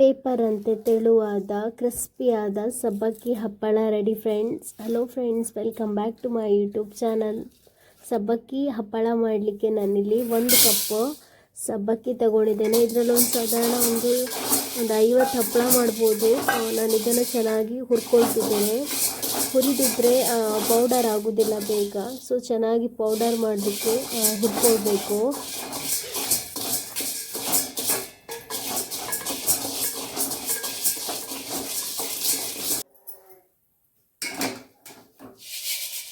Paper ಅಂತೆ ತೆಳುವಾದ ಕ್ರಿಸ್ಪಿಯಾದ ಸಬ್ಬಕ್ಕಿ ಹಪ್ಪಳ ready friends. Hello friends, welcome back to my YouTube channel. ಸಬ್ಬಕ್ಕಿ ಹಪ್ಪಳ ಮಾಡಲಿಕ್ಕೆ ನಾನಿಲ್ಲಿ 1 ಕಪ್ ಸಬ್ಬಕ್ಕಿ ತಗೊಂಡಿದ್ದೇನೆ. ಇದರಲ್ಲಿ ಸಾಧಾರಣ ಒಂದು 50 ಹಪ್ಪಳ ಮಾಡ್ಬೋದು. ನಾನು ಇದನ್ನು ಚೆನ್ನಾಗಿ ಹುರ್ಕೊಳ್ತಿದ್ದೇನೆ. ಹುರಿದಿದ್ರೆ ಪೌಡರ್ ಆಗೋದಿಲ್ಲ ಬೇಗ, ಸೊ ಚೆನ್ನಾಗಿ ಪೌಡರ್ ಮಾಡಲಿಕ್ಕೆ ಹುರ್ಕೊಳ್ಬೇಕು.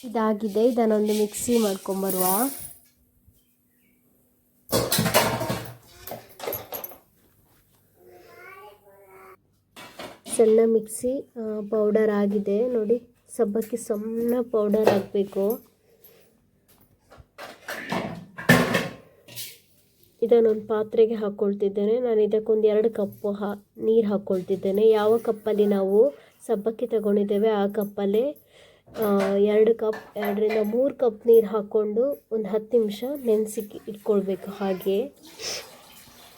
ಇದಾಗಿದೆ, ಇದನ್ನೊಂದು ಮಿಕ್ಸಿ ಮಾಡ್ಕೊಂಬರುವ. ಸಣ್ಣ ಮಿಕ್ಸಿ ಪೌಡರ್ ಆಗಿದೆ ನೋಡಿ. ಸಬ್ಬಕ್ಕಿ ಸಣ್ಣ ಪೌಡರ್ ಆಗಬೇಕು. ಇದನ್ನೊಂದು ಪಾತ್ರೆಗೆ ಹಾಕ್ಕೊಳ್ತಿದ್ದೇನೆ. ನಾನು ಇದಕ್ಕೊಂದು 2 ಕಪ್ ನೀರು ಹಾಕ್ಕೊಳ್ತಿದ್ದೇನೆ. ಯಾವ ಕಪ್ಪಲ್ಲಿ ನಾವು ಸಬ್ಬಕ್ಕಿ ತಗೊಂಡಿದ್ದೇವೆ ಆ ಕಪ್ಪಲ್ಲೇ 2 ಕಪ್ 2ರಿಂದ 3 ಕಪ್ ನೀರು ಹಾಕ್ಕೊಂಡು ಒಂದು 10 ನಿಮಿಷ ನೆನೆಸಿ ಇಟ್ಕೊಳ್ಬೇಕು. ಹಾಗೆ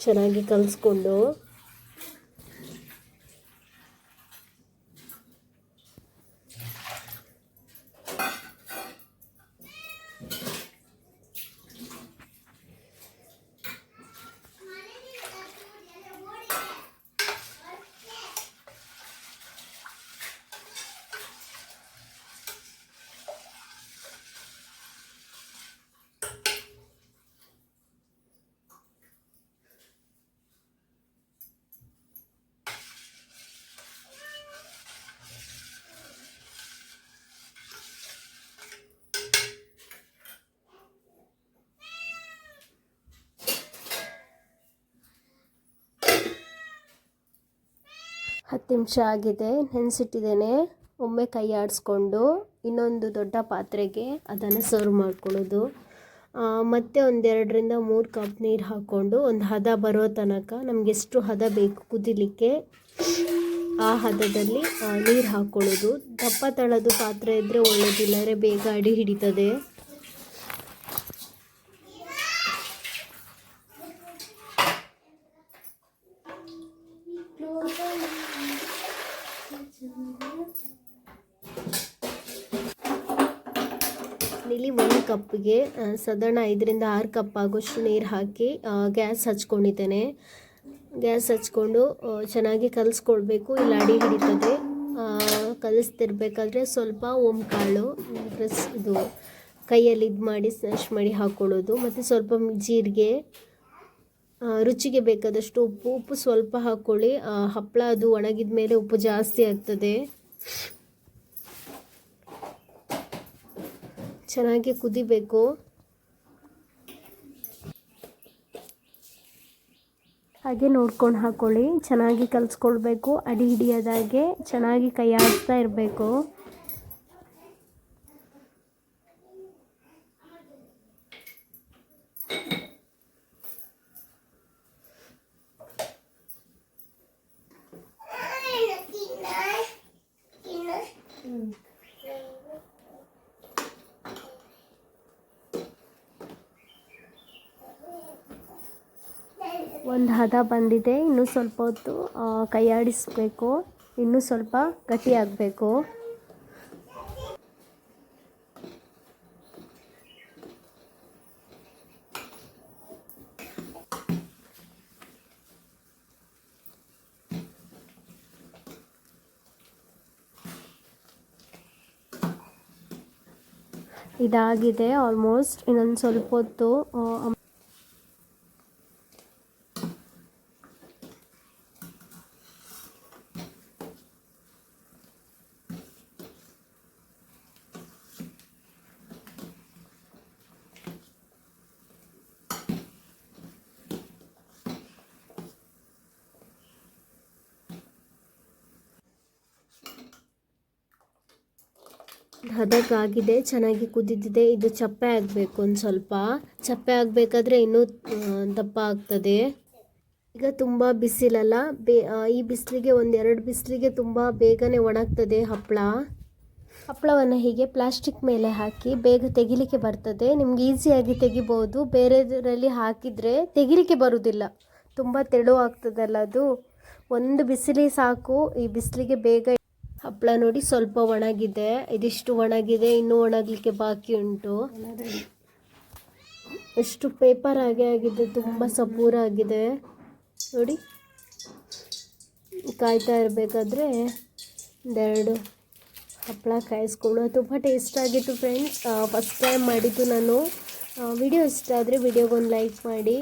ಚೆನ್ನಾಗಿ ಕಲಿಸ್ಕೊಂಡು ಹತ್ತು ನಿಮಿಷ ಆಗಿದೆ, ನೆನೆಸಿಟ್ಟಿದ್ದೇನೆ. ಒಮ್ಮೆ ಕೈ ಆಡಿಸ್ಕೊಂಡು ಇನ್ನೊಂದು ದೊಡ್ಡ ಪಾತ್ರೆಗೆ ಅದನ್ನು ಸರ್ವ್ ಮಾಡ್ಕೊಳ್ಳೋದು. ಮತ್ತು ಒಂದು 2ರಿಂದ 3 ಕಪ್ ನೀರು ಹಾಕ್ಕೊಂಡು ಒಂದು ಹದ ಬರೋ ತನಕ ನಮಗೆ ಎಷ್ಟು ಹದ ಬೇಕು ಕುದಿಲಿಕ್ಕೆ ಆ ಹದದಲ್ಲಿ ನೀರು ಹಾಕ್ಕೊಳ್ಳೋದು. ದಪ್ಪ ತಳದು ಪಾತ್ರೆ ಇದ್ದರೆ ಒಳ್ಳೆಯದಿಲ್ಲರೆ ಬೇಗ ಅಡಿ ಹಿಡಿತದೆ. ಇಲ್ಲಿ 1 ಕಪ್ಗೆ ಸಾಧಾರಣ 5ರಿಂದ 6 ಕಪ್ ಆಗೋಷ್ಟು ನೀರು ಹಾಕಿ ಗ್ಯಾಸ್ ಹಚ್ಕೊಂಡಿದ್ದೇನೆ. ಗ್ಯಾಸ್ ಹಚ್ಕೊಂಡು ಚೆನ್ನಾಗಿ ಕಲಿಸ್ಕೊಳ್ಬೇಕು, ಇಲ್ಲ ಅಡಿ ಹಿಡಿತದೆ. ಕಲಿಸ್ತಿರ್ಬೇಕಾದ್ರೆ ಸ್ವಲ್ಪ ಓಂಕಾಳು ಇದು ಕೈಯಲ್ಲಿ ಮಾಡಿ ಸ್ಮ್ಯಾಶ್ ಮಾಡಿ ಹಾಕ್ಕೊಳ್ಳೋದು. ಮತ್ತು ಸ್ವಲ್ಪ ಜೀರಿಗೆ, ರುಚಿಗೆ ಬೇಕಾದಷ್ಟು ಉಪ್ಪು ಸ್ವಲ್ಪ ಹಾಕ್ಕೊಳ್ಳಿ. ಹಪ್ಪಳ ಅದು ಒಣಗಿದ ಮೇಲೆ ಉಪ್ಪು ಜಾಸ್ತಿ ಆಗ್ತದೆ. ಚೆನ್ನಾಗಿ ಕುದಿಬೇಕು. ಹಾಗೆ ನೋಡ್ಕೊಂಡು ಹಾಕ್ಕೊಳ್ಳಿ. ಚೆನ್ನಾಗಿ ಕಲಿಸ್ಕೊಳ್ಬೇಕು, ಅಡಿ ಹಿಡಿಯೋದಾಗೆ ಚೆನ್ನಾಗಿ ಕೈ ಆಡಿಸ್ತಾ ಇರಬೇಕು. ಒಂದು ಹದ ಬಂದಿದೆ. ಇನ್ನೂ ಸ್ವಲ್ಪ ಹೊತ್ತು ಕೈ ಆಡಿಸ್ಬೇಕು, ಇನ್ನೂ ಸ್ವಲ್ಪ ಗಟ್ಟಿ ಆಗಬೇಕು. ಇದಾಗಿದೆ ಆಲ್ಮೋಸ್ಟ್. ಇನ್ನೊಂದು ಸ್ವಲ್ಪ ಹೊತ್ತು ಹದಕ್ಕಾಗಿದೆ, ಚೆನ್ನಾಗಿ ಕುದಿದಿದೆ. ಇದು ಚಪ್ಪೆ ಆಗಬೇಕು, ಒಂದು ಸ್ವಲ್ಪ ಚಪ್ಪೆ ಆಗಬೇಕಾದ್ರೆ ಇನ್ನೂ ದಪ್ಪ ಆಗ್ತದೆ. ಈಗ ತುಂಬ ಬಿಸಿಲಲ್ಲ, ಈ ಬಿಸಿಲಿಗೆ 1-2 ಬಿಸಿಲಿಗೆ ತುಂಬ ಬೇಗನೆ ಒಣಗ್ತದೆ ಹಪ್ಪಳ. ಹಪ್ಪಳವನ್ನು ಹೀಗೆ ಪ್ಲಾಸ್ಟಿಕ್ ಮೇಲೆ ಹಾಕಿ ಬೇಗ ತೆಗಿಲಿಕ್ಕೆ ಬರ್ತದೆ. ನಿಮ್ಗೆ ಈಸಿಯಾಗಿ ತೆಗಿಬೋದು. ಬೇರೆದರಲ್ಲಿ ಹಾಕಿದರೆ ತೆಗಿಲಿಕ್ಕೆ ಬರೋದಿಲ್ಲ, ತುಂಬ ತೆಳು ಆಗ್ತದಲ್ಲ ಅದು. ಒಂದು ಬಿಸಿಲಿ ಸಾಕು, ಈ ಬಿಸಿಲಿಗೆ ಬೇಗ. ಹಪ್ಪಳ ನೋಡಿ ಸ್ವಲ್ಪ ಒಣಗಿದೆ, ಇದಿಷ್ಟು ಒಣಗಿದೆ, ಇನ್ನೂ ಒಣಗಲಿಕ್ಕೆ ಬಾಕಿ ಉಂಟು. ಎಷ್ಟು ಪೇಪರ್ ಹಾಗೆ ಆಗಿದೆ, ತುಂಬ ಸಪೂರ ಆಗಿದೆ ನೋಡಿ. ಕಾಯ್ತಾ ಇರಬೇಕಾದ್ರೆ ಒಂದೆರಡು ಹಪ್ಪಳ ಕಾಯಿಸ್ಕೊಂಡು ತುಂಬ ಟೇಸ್ಟ್ ಆಗಿತ್ತು ಫ್ರೆಂಡ್ಸ್. ಫಸ್ಟ್ ಟೈಮ್ ಮಾಡಿದ್ದು ನಾನು. ವಿಡಿಯೋ ಇಷ್ಟ ಆದರೆ ವಿಡಿಯೋಗೊಂದು ಲೈಕ್ ಮಾಡಿ.